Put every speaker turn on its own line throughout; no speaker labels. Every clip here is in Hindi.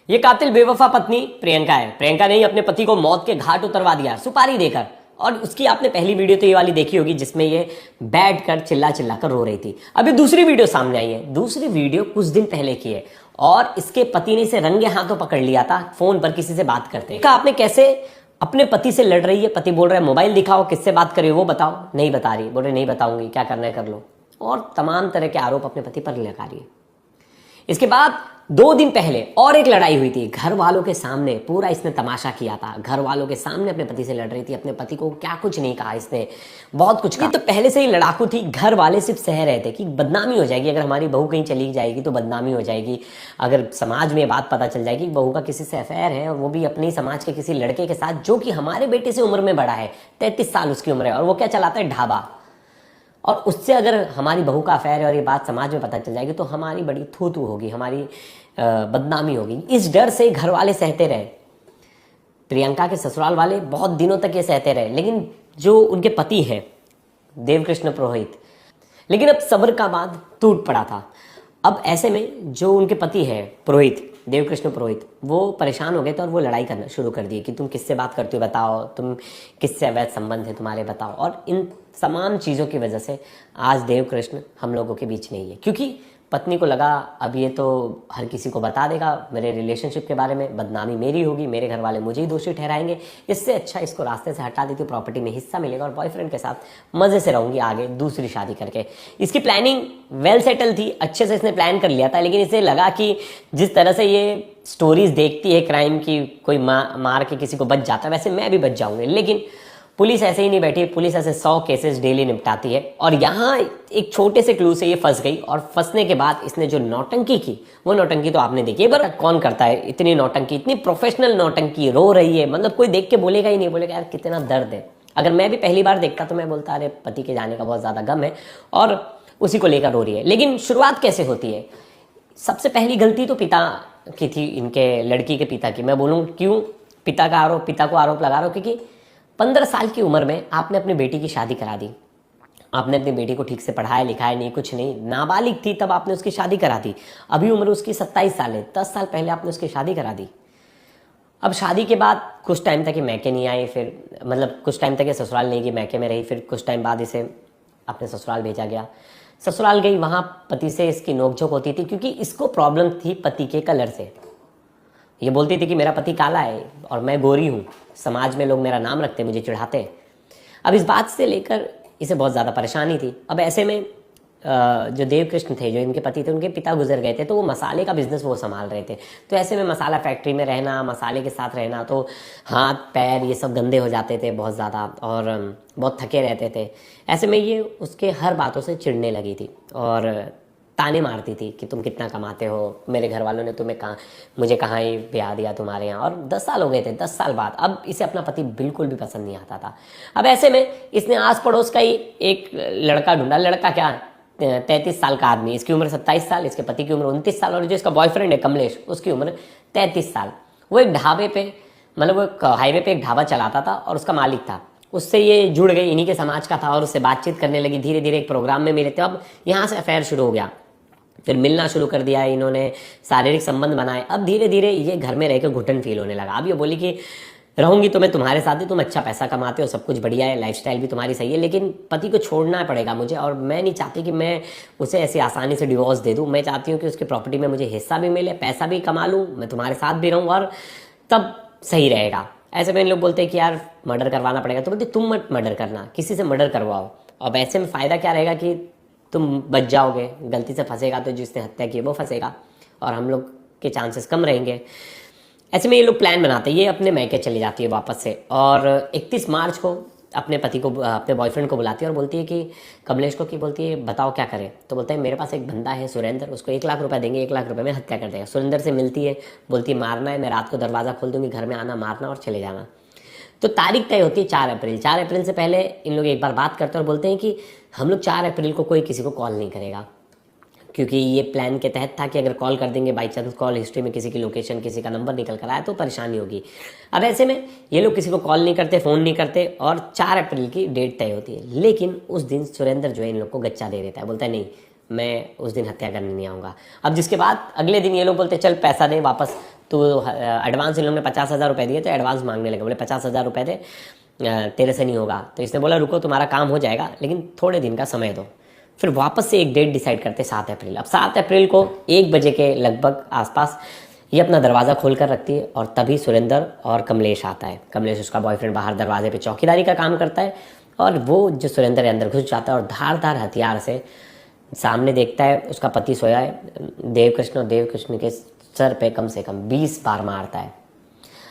ये कातिल बेवफा पत्नी प्रियंका है। प्रियंका ने ही अपने पति को मौत के घाट उतरवा दिया सुपारी देकर। और उसकी आपने पहली वीडियो तो ये वाली देखी होगी जिसमें ये बैठ कर चिल्ला चिल्ला कर रो रही थी। अभी दूसरी वीडियो सामने आई है। दूसरी वीडियो कुछ दिन पहले की है और इसके पति ने इसे रंगे हाथों पकड़ लिया था फोन पर किसी से बात करते। आपने कैसे अपने पति से लड़ रही है, पति बोल रहा है मोबाइल दिखाओ, किससे बात कर रही हो वो बताओ, नहीं बता रही, बोल रहे नहीं बताऊंगी, क्या करना है कर लो, और तमाम तरह के आरोप अपने पति पर लगा रही है। इसके बाद 2 दिन पहले और एक लड़ाई हुई थी घर वालों के सामने। पूरा इसने तमाशा किया था, घर वालों के सामने अपने पति से लड़ रही थी। अपने पति को क्या कुछ नहीं कहा इसने, बहुत कुछ कहा। तो पहले से ही लड़ाकू थी। घर वाले सिर्फ सह रहे थे कि बदनामी हो जाएगी, अगर हमारी बहू कहीं चली जाएगी तो बदनामी हो जाएगी। अगर समाज में बात पता चल जाएगी बहू का किसी से अफेयर है और वो भी अपने समाज के किसी लड़के के साथ जो कि हमारे बेटे से उम्र में बड़ा है, 33 साल उसकी उम्र है, और वो क्या चलाता है ढाबा, और उससे अगर हमारी बहू का अफेयर है और ये बात समाज में पता चल जाएगी तो हमारी बड़ी थू होगी, हमारी बदनामी होगी। इस डर से घर वाले सहते रहे। प्रियंका के ससुराल वाले बहुत दिनों तक ये सहते रहे। लेकिन जो उनके पति हैं देवकृष्ण पुरोहित, लेकिन अब सब्र का बांध टूट पड़ा था। अब ऐसे में जो उनके पति है पुरोहित, देवकृष्ण पुरोहित, वो परेशान हो गए थे और वो लड़ाई करना शुरू कर दिए कि तुम किससे बात करते हो बताओ, तुम किससे अवैध संबंध है तुम्हारे बताओ। और इन तमाम चीज़ों की वजह से आज देवकृष्ण हम लोगों के बीच नहीं है, क्योंकि पत्नी को लगा अब ये तो हर किसी को बता देगा मेरे रिलेशनशिप के बारे में, बदनामी मेरी होगी, मेरे घर वाले मुझे ही दोषी ठहराएंगे। इससे अच्छा इसको रास्ते से हटा देती, प्रॉपर्टी में हिस्सा मिलेगा और बॉयफ्रेंड के साथ मज़े से रहूंगी आगे दूसरी शादी करके। इसकी प्लानिंग वेल सेटल थी, अच्छे से इसने प्लान कर लिया था। लेकिन इसे लगा कि जिस तरह से ये स्टोरीज देखती है क्राइम की, कोई मार के किसी को बच जाता है, वैसे मैं भी बच जाऊंगी। लेकिन पुलिस ऐसे ही नहीं बैठी, पुलिस ऐसे 100 केसेस डेली निपटाती है। और यहाँ एक छोटे से क्लू से ये फंस गई, और फंसने के बाद इसने जो नौटंकी की वो नौटंकी तो आपने देखी है। पर कौन करता है इतनी नौटंकी, इतनी प्रोफेशनल नौटंकी, रो रही है, मतलब कोई देख के बोलेगा ही नहीं, बोलेगा यार कितना दर्द है। अगर मैं भी पहली बार देखता तो मैं बोलता अरे पति के जाने का बहुत ज़्यादा गम है और उसी को लेकर रो रही है। लेकिन शुरुआत कैसे होती है? सबसे पहली गलती तो पिता की थी, इनके लड़की के पिता की। मैं बोलूँ क्यों पिता को आरोप लगा रहा हूँ, क्योंकि 15 साल की उम्र में आपने अपनी बेटी की शादी करा दी। आपने अपनी बेटी को ठीक से पढ़ाया लिखाया नहीं, कुछ नहीं, नाबालिग थी तब आपने उसकी शादी करा दी। अभी उम्र उसकी 27 साल है, 10 साल पहले आपने उसकी शादी करा दी। अब शादी के बाद कुछ टाइम तक ये मैके नहीं आई, फिर मतलब कुछ टाइम तक ये ससुराल नहीं गई, मैके में रही। फिर कुछ टाइम बाद इसे अपने ससुराल भेजा गया। ससुराल गई, वहाँ पति से इसकी नोकझोंक होती थी, क्योंकि इसको प्रॉब्लम थी पति के कलर से। ये बोलती थी कि मेरा पति काला है और मैं गोरी हूँ, समाज में लोग मेरा नाम रखते, मुझे चिढ़ाते। अब इस बात से लेकर इसे बहुत ज़्यादा परेशानी थी। अब ऐसे में जो देवकृष्ण थे, जो इनके पति थे, उनके पिता गुजर गए थे, तो वो मसाले का बिजनेस वो संभाल रहे थे। तो ऐसे में मसाला फैक्ट्री में रहना, मसाले के साथ रहना, तो हाथ पैर ये सब गंदे हो जाते थे बहुत ज़्यादा, और बहुत थके रहते थे। ऐसे में ये उसके हर बातों से चिढ़ने लगी थी और ताने मारती थी कि तुम कितना कमाते हो, मेरे घर वालों ने तुम्हें मुझे कहाँ ही ब्याह दिया तुम्हारे यहाँ। और 10 साल हो गए थे, 10 साल बाद अब इसे अपना पति बिल्कुल भी पसंद नहीं आता था। अब ऐसे में इसने आस पड़ोस का ही एक लड़का ढूंढा। लड़का क्या, 33 साल का आदमी, इसकी उम्र 27 साल, इसके पति की उम्र 29 साल, और जो इसका बॉयफ्रेंड है कमलेश, उसकी उम्र 33 साल। वो एक ढाबे पे, मतलब वो हाईवे पे एक ढाबा चलाता था और उसका मालिक था। उससे ये जुड़ गई, इन्हीं के समाज का था, और उससे बातचीत करने लगी। धीरे धीरे एक प्रोग्राम में मिले थे। अब यहाँ से अफेयर शुरू हो गया, फिर मिलना शुरू कर दिया इन्होंने, शारीरिक संबंध बनाए। अब धीरे धीरे ये घर में रहकर घुटन फील होने लगा। अब ये बोली कि रहूंगी तो मैं तुम्हारे साथ ही, तुम अच्छा पैसा कमाते हो, सब कुछ बढ़िया है, लाइफस्टाइल भी तुम्हारी सही है, लेकिन पति को छोड़ना पड़ेगा मुझे। और मैं नहीं चाहती कि मैं उसे ऐसी आसानी से डिवोर्स दे दूँ। मैं चाहती हूँ कि उसकी प्रॉपर्टी में मुझे हिस्सा भी मिले, पैसा भी कमा लूँ, मैं तुम्हारे साथ भी रहूँ, और तब सही रहेगा। ऐसे में लोग बोलते हैं कि यार मर्डर करवाना पड़ेगा, तो बोलते तुम मत मर्डर करना, किसी से मर्डर करवाओ। अब ऐसे में फ़ायदा क्या रहेगा कि तुम बच जाओगे, गलती से फंसेगा तो जिसने हत्या की वो फंसेगा और हम लोग के चांसेस कम रहेंगे। ऐसे में ये लोग प्लान बनाते हैं। ये अपने मैके चली जाती है वापस से, और 31 मार्च को अपने पति को, अपने बॉयफ्रेंड को बुलाती है और बोलती है कि कमलेश को, कि बोलती है बताओ क्या करें। तो बोलता है मेरे पास एक बंदा है सुरेंद्र, उसको 1 लाख रुपए देंगे, 1 लाख रुपए में हत्या कर देगा। सुरेंद्र से मिलती है, बोलती है मारना है, मैं रात को दरवाज़ा खोल दूंगी, घर में आना, मारना और चले जाना। तो तारीख तय होती है 4 अप्रैल। 4 अप्रैल से पहले इन लोग एक बार बात करते हैं और बोलते हैं कि हम लोग 4 अप्रैल को कोई किसी को कॉल नहीं करेगा, क्योंकि ये प्लान के तहत था कि अगर कॉल कर देंगे, बाई चांस कॉल हिस्ट्री में किसी की लोकेशन, किसी का नंबर निकल कर आया तो परेशानी होगी। अब ऐसे में ये लोग किसी को कॉल नहीं करते, फ़ोन नहीं करते, और 4 अप्रैल की डेट तय होती है। लेकिन उस दिन सुरेंद्र जो है इन लोग को गच्चा दे देता है, बोलता है नहीं मैं उस दिन हत्या करने नहीं आऊँगा। अब जिसके बाद अगले दिन ये लोग बोलते चल पैसा दे वापस, तो एडवांस इन लोगों ने 50,000 रुपये दिए थे, एडवांस मांगने लगे, बोले 50,000 रुपये थे, तेरे से नहीं होगा। तो इसने बोला रुको तुम्हारा काम हो जाएगा लेकिन थोड़े दिन का समय दो। फिर वापस से एक डेट डिसाइड करते 7 अप्रैल। अब 7 अप्रैल को 1 बजे के लगभग आसपास ये अपना दरवाज़ा खोल कर रखती है और तभी सुरेंद्र और कमलेश आता है। कमलेश उसका बॉयफ्रेंड बाहर दरवाजे पे चौकीदारी का काम करता है और वो जो सुरेंद्र अंदर घुस जाता है और धारदार हथियार से सामने देखता है उसका पति सोया है देवकृष्ण, और देवकृष्ण के सर पे कम से कम 20 बार मारता है।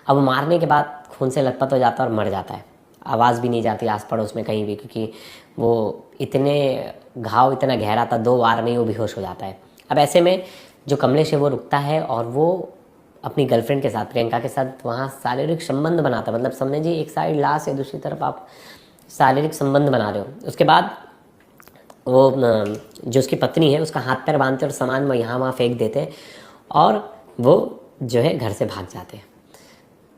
अब मारने के बाद खून से लथपथ हो जाता है और मर जाता है। आवाज़ भी नहीं जाती आस पड़ोस में कहीं भी, क्योंकि वो इतने घाव इतना गहरा था, 2 बार में ही वो बेहोश हो जाता है। अब ऐसे में जो कमलेश है वो रुकता है और वो अपनी गर्लफ्रेंड के साथ, प्रियंका के साथ वहाँ शारीरिक संबंध बनाता है। मतलब समझे जी, एक साइड लाश है, दूसरी तरफ आप शारीरिक संबंध बना रहे हो। उसके बाद वो जो उसकी पत्नी है उसका हाथ पैर बांधते और सामान वो यहाँ वहाँ फेंक देते और वो जो है घर से भाग जाते हैं।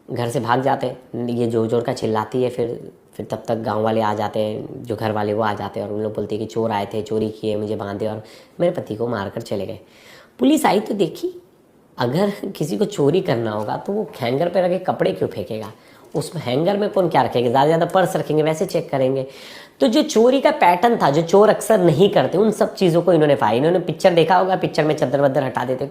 घर से भाग जाते हैं, ये जोर जोर का चिल्लाती है। फिर तब तक गांव वाले आ जाते हैं, जो घर वाले वो आ जाते हैं और उन लोग बोलते हैं कि चोर आए थे, चोरी किए, मुझे बांधे और मेरे पति को मार कर चले गए। पुलिस आई तो देखी, अगर किसी को चोरी करना होगा तो वो हैंगर पे रखे कपड़े क्यों फेंकेगा? उसमें हैंगर में कौन क्या रखेगा? ज़्यादा ज़्यादा पर्स रखेंगे, वैसे चेक करेंगे। तो जो चोरी का पैटर्न था, जो चोर अक्सर नहीं करते, उन सब चीज़ों को इन्होंने पाया। इन्होंने पिक्चर देखा होगा, पिक्चर में चद्दर वद्दर हटा देते।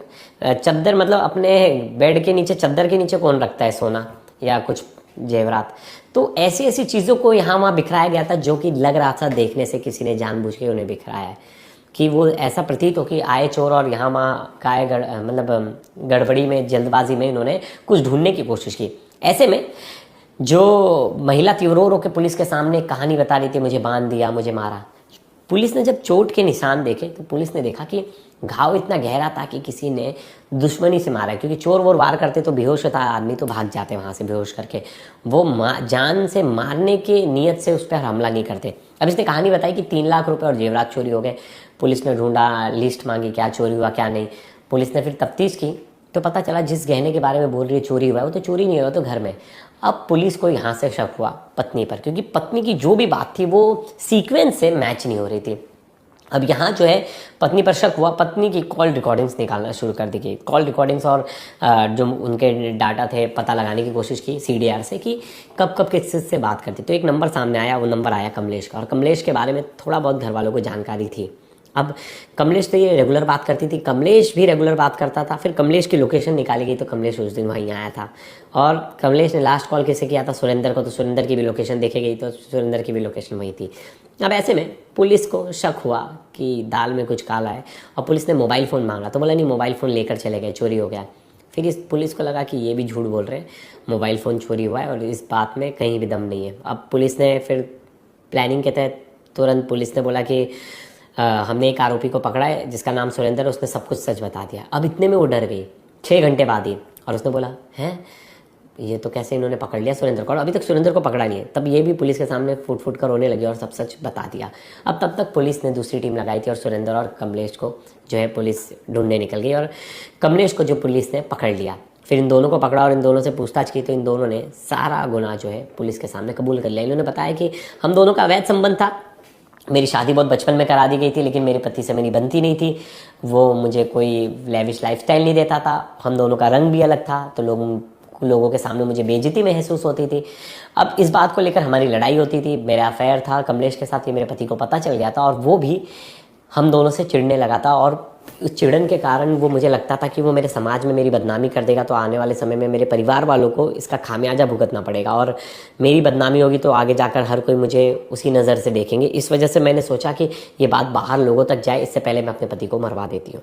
चद्दर मतलब अपने बेड के नीचे, चद्दर के नीचे कौन रखता है सोना या कुछ जेवरात? तो ऐसी ऐसी चीज़ों को यहाँ वहाँ बिखराया गया था, जो कि लग रहा था देखने से किसी ने जानबूझ के उन्हें बिखराया है, कि वो ऐसा प्रतीत हो कि आए चोर और यहाँ वहाँ काय मतलब गड़बड़ी में, जल्दबाजी में इन्होंने कुछ ढूंढने की कोशिश की। ऐसे में जो महिला थी रो रो के पुलिस के सामने कहानी बता रही थी, मुझे बांध दिया, मुझे मारा। पुलिस ने जब चोट के निशान देखे तो पुलिस ने देखा कि घाव इतना गहरा था कि किसी ने दुश्मनी से मारा है, क्योंकि चोर वोर वार करते तो बेहोश होता आदमी तो भाग जाते वहाँ से बेहोश करके। वो जान से मारने के नियत से उस पर हमला नहीं करते। अब इसने कहानी बताई कि 3 लाख रुपए और जेवरात चोरी हो गए। पुलिस ने ढूंढा, लिस्ट मांगी, क्या चोरी हुआ क्या नहीं। पुलिस ने फिर तफ्तीश की तो पता चला जिस गहने के बारे में बोल रही है चोरी हुआ है, वो तो चोरी नहीं हुआ, तो घर में। अब पुलिस को यहाँ से शक हुआ पत्नी पर, क्योंकि पत्नी की जो भी बात थी वो सीक्वेंस से मैच नहीं हो रही थी। अब यहाँ जो है पत्नी पर शक हुआ, पत्नी की कॉल रिकॉर्डिंग्स निकालना शुरू कर दी गई। कॉल रिकॉर्डिंग्स और जो उनके डाटा थे पता लगाने की कोशिश की CDR से कि कब कब किस से बात करती। तो एक नंबर सामने आया, वो नंबर आया कमलेश का, और कमलेश के बारे में थोड़ा बहुत घर वालों को जानकारी थी। अब कमलेश तो ये रेगुलर बात करती थी, कमलेश भी रेगुलर बात करता था। फिर कमलेश की लोकेशन निकाली गई तो कमलेश उस दिन वहीं आया था। और कमलेश ने लास्ट कॉल किसे किया था? सुरेंद्र को। तो सुरेंद्र की भी लोकेशन देखी गई तो सुरेंद्र की भी लोकेशन वहीं थी। अब ऐसे में पुलिस को शक हुआ कि दाल में कुछ काला है, और पुलिस ने मोबाइल फ़ोन मांगा तो बोला नहीं, मोबाइल फ़ोन लेकर चले गए, चोरी हो गया। फिर इस पुलिस को लगा कि ये भी झूठ बोल रहे हैं, मोबाइल फ़ोन चोरी हुआ है और इस बात में कहीं भी दम नहीं है। अब पुलिस ने फिर प्लानिंग के तहत तुरंत पुलिस ने बोला कि हमने एक आरोपी को पकड़ा है जिसका नाम सुरेंद्र, उसने सब कुछ सच बता दिया। अब इतने में वो डर गई 6 घंटे बाद ही, और उसने बोला हैं ये तो कैसे इन्होंने पकड़ लिया सुरेंद्र को, और अभी तक सुरेंद्र को पकड़ा नहीं है। तब ये भी पुलिस के सामने फुट फुट कर रोने लगी और सब सच बता दिया। अब तब तक पुलिस ने दूसरी टीम लगाई थी और सुरेंद्र और कमलेश को जो है पुलिस ढूंढने निकल गई, और कमलेश को जो पुलिस ने पकड़ लिया। फिर इन दोनों को पकड़ा और इन दोनों से पूछताछ की तो इन दोनों ने सारा गुनाह जो है पुलिस के सामने कबूल कर लिया। इन्होंने बताया कि हम दोनों का अवैध संबंध था, मेरी शादी बहुत बचपन में करा दी गई थी, लेकिन मेरे पति से मेरी बनती नहीं थी, वो मुझे कोई लेविश लाइफस्टाइल नहीं देता था, हम दोनों का रंग भी अलग था, तो लोगों के सामने मुझे बेइज्जती महसूस होती थी। अब इस बात को लेकर हमारी लड़ाई होती थी, मेरा अफेयर था कमलेश के साथ, ये मेरे पति को पता चल गया था और वो भी हम दोनों से चिढ़ने लगा था, और उस चिड़न के कारण वो मुझे लगता था कि वो मेरे समाज में मेरी बदनामी कर देगा, तो आने वाले समय में मेरे परिवार वालों को इसका खामियाजा भुगतना पड़ेगा और मेरी बदनामी होगी तो आगे जाकर हर कोई मुझे उसी नज़र से देखेंगे। इस वजह से मैंने सोचा कि ये बात बाहर लोगों तक जाए, इससे पहले मैं अपने पति को मरवा देती हूँ।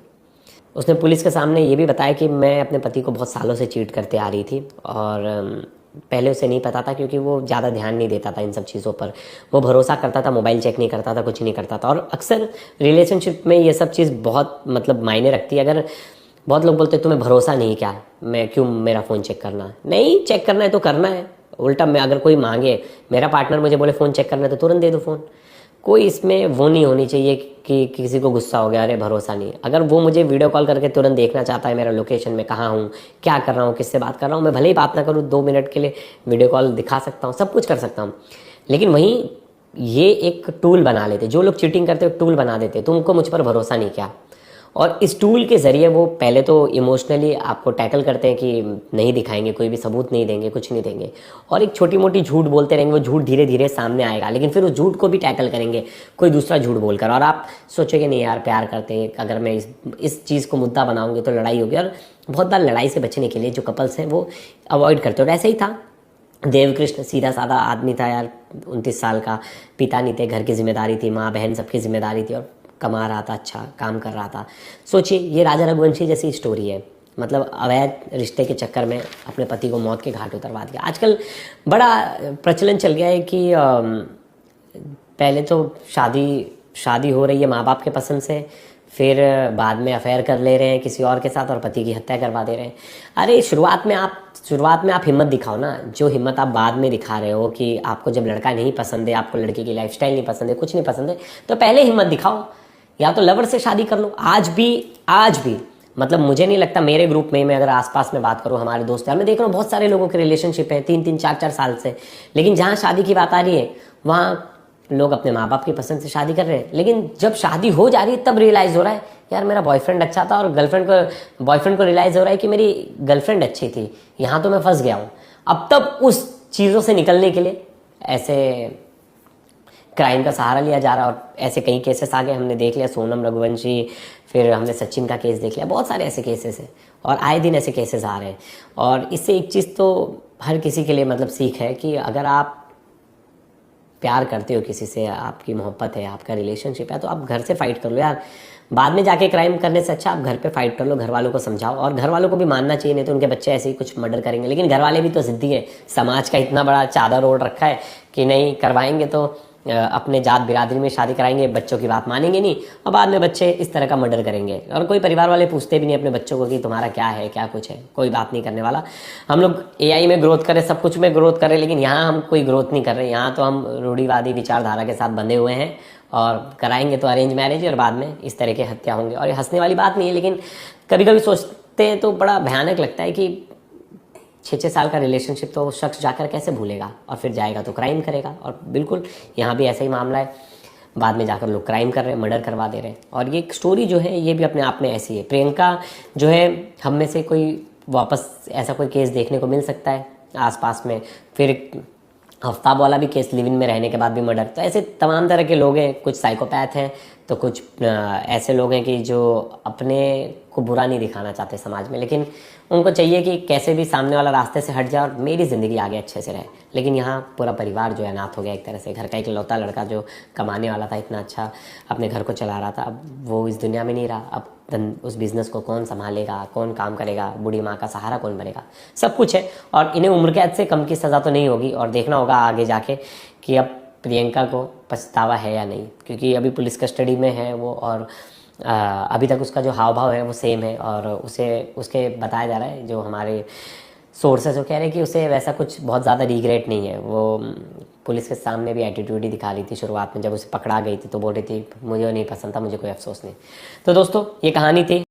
उसने पुलिस के सामने ये भी बताया कि मैं अपने पति को बहुत सालों से चीट करते आ रही थी, और पहले उसे नहीं पता था क्योंकि वो ज़्यादा ध्यान नहीं देता था इन सब चीज़ों पर। वो भरोसा करता था, मोबाइल चेक नहीं करता था, कुछ नहीं करता था। और अक्सर रिलेशनशिप में ये सब चीज़ बहुत मतलब मायने रखती है। अगर बहुत लोग बोलते हैं तुम्हें भरोसा नहीं, क्या मैं क्यों मेरा फ़ोन चेक करना? नहीं, चेक करना है तो करना है। उल्टा मैं अगर कोई मांगे, मेरा पार्टनर मुझे बोले फ़ोन चेक करना है तो तुरंत दे दो फ़ोन। कोई इसमें वो नहीं होनी चाहिए कि किसी को गुस्सा हो गया, अरे भरोसा नहीं। अगर वो मुझे वीडियो कॉल करके तुरंत देखना चाहता है मेरा लोकेशन में कहाँ हूँ, क्या कर रहा हूँ, किससे बात कर रहा हूँ, मैं भले ही बात ना करूँ, 2 मिनट के लिए वीडियो कॉल दिखा सकता हूँ, सब कुछ कर सकता हूँ। लेकिन वहीं ये एक टूल बना लेते, जो लोग चीटिंग करते हैं टूल बना देते, तुमको मुझ पर भरोसा नहीं किया। और इस टूल के ज़रिए वो पहले तो इमोशनली आपको टैकल करते हैं कि नहीं दिखाएंगे, कोई भी सबूत नहीं देंगे, कुछ नहीं देंगे, और एक छोटी मोटी झूठ बोलते रहेंगे, वो झूठ धीरे धीरे सामने आएगा, लेकिन फिर उस झूठ को भी टैकल करेंगे कोई दूसरा झूठ बोलकर, और आप सोचोगे नहीं यार प्यार करते हैं, अगर मैं इस चीज़ को मुद्दा बनाऊंगी तो लड़ाई होगी। और बहुत बार लड़ाई से बचने के लिए जो कपल्स हैं वो अवॉइड करते, और ऐसे ही था देवकृष्ण, सीधा साधा आदमी था यार, 29 साल का, पिता नहीं थे, घर की जिम्मेदारी थी, माँ बहन सबकी जिम्मेदारी थी, और कमा रहा था, अच्छा काम कर रहा था। सोचिए ये राजा रघुवंशी जैसी स्टोरी है, मतलब अवैध रिश्ते के चक्कर में अपने पति को मौत के घाट उतरवा दिया। आजकल बड़ा प्रचलन चल गया है कि पहले तो शादी हो रही है माँ बाप के पसंद से, फिर बाद में अफेयर कर ले रहे हैं किसी और के साथ और पति की हत्या करवा दे रहे हैं। अरे शुरुआत में आप हिम्मत दिखाओ ना, जो हिम्मत आप बाद में दिखा रहे हो कि आपको जब लड़का नहीं पसंद है, आपको लड़के की लाइफस्टाइल नहीं पसंद है, कुछ नहीं पसंद है, तो पहले हिम्मत दिखाओ, या तो लवर से शादी कर लो। आज भी मतलब मुझे नहीं लगता, मेरे ग्रुप में मैं अगर आसपास में बात करूँ, हमारे दोस्त यार, मैं देख रहा हूँ बहुत सारे लोगों के रिलेशनशिप है 3-3, 4-4 साल से, लेकिन जहाँ शादी की बात आ रही है वहाँ लोग अपने माँ बाप की पसंद से शादी कर रहे हैं, लेकिन जब शादी हो जा रही है तब रियलाइज़ हो रहा है यार मेरा बॉयफ्रेंड अच्छा था, और बॉयफ्रेंड को रियलाइज़ हो रहा है कि मेरी गर्लफ्रेंड अच्छी थी, यहाँ तो मैं फंस गया हूँ। अब तब उस चीज़ों से निकलने के लिए ऐसे क्राइम का सहारा लिया जा रहा है, और ऐसे कई केसेस आ गए, हमने देख लिया सोनम रघुवंशी, फिर हमने सचिन का केस देख लिया, बहुत सारे ऐसे केसेस हैं, और आए दिन ऐसे केसेस आ रहे हैं। और इससे एक चीज़ तो हर किसी के लिए मतलब सीख है कि अगर आप प्यार करते हो किसी से, आपकी मोहब्बत है, आपका रिलेशनशिप है, तो आप घर से फाइट कर लो यार, बाद में जाके क्राइम करने से अच्छा आप घर पे फाइट कर लो, घर वालों को समझाओ, और घर वालों को भी मानना चाहिए, नहीं तो उनके बच्चे ऐसे ही कुछ मर्डर करेंगे। लेकिन घर वाले भी तो जिद्दी है, समाज का इतना बड़ा चादर ओढ़ रखा है कि नहीं करवाएंगे तो अपने जात बिरादरी में शादी कराएंगे, बच्चों की बात मानेंगे नहीं, और बाद में बच्चे इस तरह का मर्डर करेंगे। और कोई परिवार वाले पूछते भी नहीं अपने बच्चों को कि तुम्हारा क्या है, क्या कुछ है, कोई बात नहीं करने वाला। हम लोग AI में ग्रोथ करें, सब कुछ में ग्रोथ करें, लेकिन यहाँ हम कोई ग्रोथ नहीं कर रहे। यहाँ तो हम रूढ़िवादी विचारधारा के साथ बंधे हुए हैं, और कराएंगे तो अरेंज मैरिज, और बाद में इस तरह के हत्या होंगे। और ये हंसने वाली बात नहीं है, लेकिन कभी कभी सोचते हैं तो बड़ा भयानक लगता है कि 6-6 साल का रिलेशनशिप तो शख्स जाकर कैसे भूलेगा, और फिर जाएगा तो क्राइम करेगा। और बिल्कुल यहाँ भी ऐसा ही मामला है, बाद में जाकर लोग क्राइम कर रहे हैं, मर्डर करवा दे रहे हैं। और ये स्टोरी जो है ये भी अपने आप में ऐसी है। प्रियंका जो है, हम में से कोई वापस ऐसा कोई केस देखने को मिल सकता है आसपास में। फिर आफ्ताब वाला भी केस, लिव इन में रहने के बाद भी मर्डर। तो ऐसे तमाम तरह के लोग हैं, कुछ साइकोपैथ हैं, तो कुछ ऐसे लोग हैं कि जो अपने को बुरा नहीं दिखाना चाहते समाज में, लेकिन उनको चाहिए कि कैसे भी सामने वाला रास्ते से हट जाए और मेरी ज़िंदगी आगे अच्छे से रहे। लेकिन यहाँ पूरा परिवार जो है अनाथ हो गया एक तरह से। घर का इकलौता लड़का जो कमाने वाला था, इतना अच्छा अपने घर को चला रहा था, अब वो इस दुनिया में नहीं रहा। अब उस बिज़नेस को कौन संभालेगा, कौन काम करेगा, बूढ़ी माँ का सहारा कौन बनेगा, सब कुछ है। और इन्हें उम्र कैद से कम की सज़ा तो नहीं होगी, और देखना होगा आगे जाके कि अब प्रियंका को पछतावा है या नहीं, क्योंकि अभी पुलिस कस्टडी में है वो, और अभी तक उसका जो हाव भाव है वो सेम है। और उसके बताया जा रहा है, जो हमारे सोर्सेस वो कह रहे हैं कि उसे वैसा कुछ बहुत ज़्यादा रिग्रेट नहीं है। वो पुलिस के सामने भी एटीट्यूड ही दिखा रही थी शुरुआत में, जब उसे पकड़ा गई थी तो बोल रही थी मुझे नहीं पसंद था, मुझे कोई अफसोस नहीं। तो दोस्तों ये कहानी थी।